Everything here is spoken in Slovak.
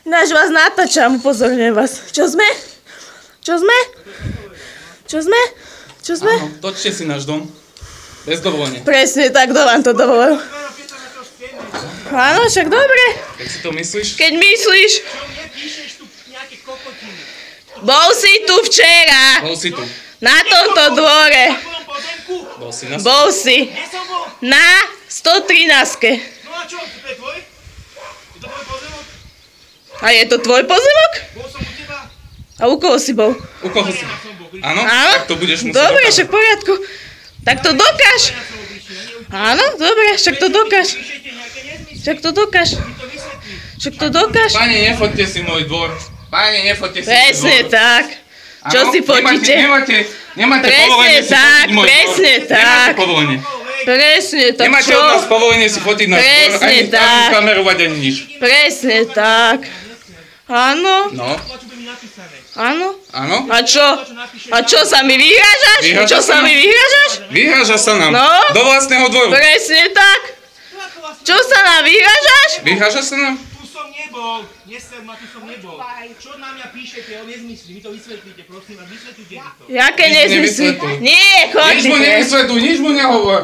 Ináč vás natáčam, upozorňujem vás. Čo sme? Čo sme? Čo sme? Čo sme? Áno, točte si náš dom. Bez dovolenia. Presne tak, kto vám to dovolil? Áno, však dobre. Jak si to myslíš? Keď myslíš... Bol si tu včera. Bol si tu. Na tomto dvore. Bol si na... Bol si. Na 113. No a čo, to je tvoj? Je to tvoj pozemok? A je to tvoj pozemok? Bol som u teba? A u koho si bol? U koho si? Áno? Áno? Tak to budeš musieť Dobre, dokázať. však v poriadku. Tak to dokáž. Áno, dobre, však to dokáž. Však to dokáž. Však to dokáž. Pane, nefoďte si môj dvor. Pane, nefoďte si môj Presne dvor. tak. Čo Áno? si fotíte? Nemáte Presne povolenie si tak, fotiť môj presne dvor. tak. Nemáte povolenie. Presne tak, Nemáte čo? od nás povolenie si fotiť náš dvor, Presne ani tak. kamerovať, ani nič. Presne tak. Áno, No, áno. áno. A čo? A čo sa mi vyhrážaš? Vyhráža Čo sa sa mi nám. vyhrážaš? Vyhráža sa nám. No. Do vlastného dvoru. Presne tak. Čo sa nám vyhrážaš? Vyhráža sa nám? Tu som nebol. Neser ma, tu som nebol. Čo na mňa píšete o nezmysli? Mi to vysvetlíte, prosím vás, vysvetlíte mi to. Jaké Nič mu nezmysly? nevysvetľuj. Nie, Nič mu chodíte. nevysvetľuj, nič mu nehovor.